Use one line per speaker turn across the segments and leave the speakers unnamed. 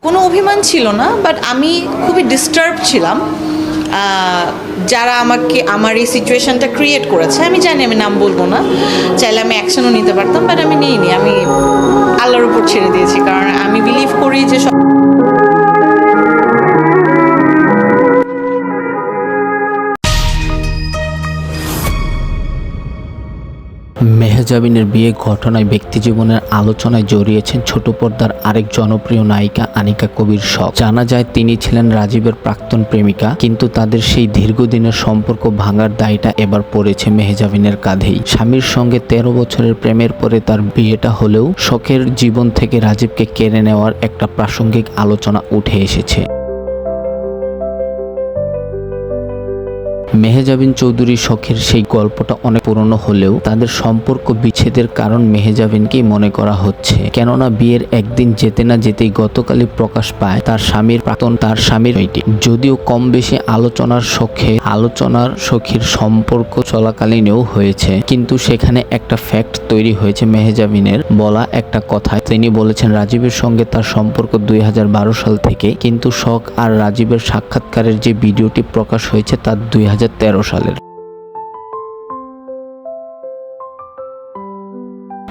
কোনো অভিমান ছিল না, বাট আমি খুবই ডিস্টার্ব ছিলাম। যারা আমার এই সিচুয়েশনটা ক্রিয়েট করেছে, আমি জানি আমি নাম বলবো না, চাইলে আমি অ্যাকশনও নিতে পারতাম, বাট আমি নিইনি। আমি আল্লাহর উপর ছেড়ে দিয়েছি, কারণ আমি বিলিভ করি যে
মেহজাবিনের বিয়ে ঘটনায় ব্যক্তিজীবনের আলোচনায় জড়িয়েছেন ছোট পর্দার আরেক জনপ্রিয় নায়িকা আনিকা কবির শখ। জানা যায় তিনি ছিলেন রাজীবের প্রাক্তন প্রেমিকা, কিন্তু তাদের সেই দীর্ঘদিনের সম্পর্ক ভাঙার দায়টা এবার পড়েছে মেহজাবিনের কাঁধেই। স্বামীর সঙ্গে 13 বছরের প্রেমের পরে তার বিয়েটা হলেও শখের জীবন থেকে রাজীবকে কেড়ে নেওয়ার একটা প্রাসঙ্গিক আলোচনা উঠে এসেছে। মেহজাবিন চৌধুরী শখের সেই গল্পটা অনেক পুরনো হলেও তাদের সম্পর্ক বিচ্ছেদের কারণ মেহজাবিনকেই মনে করা হচ্ছে। কেননা বিয়ের একদিন যেতে না যেতেই গতকালই প্রকাশ পায় তার স্বামীর এটি। যদিও কম বেশি আলোচনার সখীর সম্পর্ক চলাকালীনও হয়েছে, কিন্তু সেখানে একটা ফ্যাক্ট তৈরি হয়েছে মেহজাবিনের বলা একটা কথায়। তিনি বলেছেন রাজীবের সঙ্গে তার সম্পর্ক 2012 সাল থেকে, কিন্তু শখ আর রাজীবের সাক্ষাৎকারের যে ভিডিওটি প্রকাশ হয়েছে তা 2013 সালের।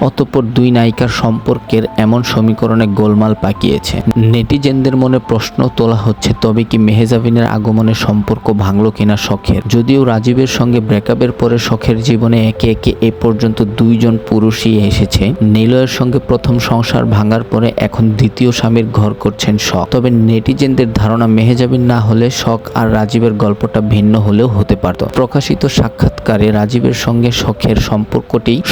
অতঃপর দুই নায়িকার সম্পর্কের এমন সমীকরণে গোলমাল পাকিয়েছে। নেটিজেনদের মনে প্রশ্ন তোলা হচ্ছে, তবে কি মেহজাবিনের আগমনে সম্পর্ক ভাঙলো কিনা শখের? যদিও রাজীবের সঙ্গে ব্রেকআপের পরে শখের জীবনে একে একে এ পর্যন্ত দুইজন পুরুষই এসেছে। নিলয়ের সঙ্গে প্রথম সংসার ভাঙার পরে এখন দ্বিতীয় স্বামীর ঘর করছেন শখ। তবে নেটিজেনদের ধারণা মেহজাবিন না হলে শখ আর রাজীবের গল্পটা ভিন্ন হলেও হতে পারত। প্রকাশিত সাক্ষাৎকারে রাজীবের সঙ্গে শখের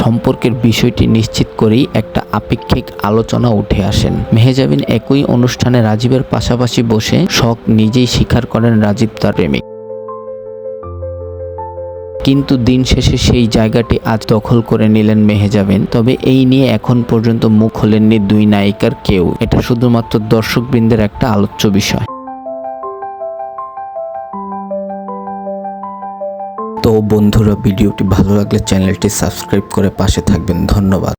সম্পর্কের বিষয়টি নিশ্চিত করেই একটা আপেক্ষিক আলোচনা উঠে আসেন। মেহজাবিন একই অনুষ্ঠানে রাজীবের পাশাপাশি বসে শখ নিজেই স্বীকার করেন রাজীব তার প্রেমিক। কিন্তু দিন শেষে সেই জায়গাটি আজ দখল করে নিলেন মেহজাবিন। তবে এই নিয়ে এখন পর্যন্ত মুখ খোলেননি দুই নায়িকার কেউ। এটা শুধুমাত্র দর্শকবৃন্দের একটা আলোচ্য বিষয়। তো বন্ধুরা, ভিডিওটি ভালো লাগলে চ্যানেলটি সাবস্ক্রাইব করে পাশে থাকবেন। ধন্যবাদ।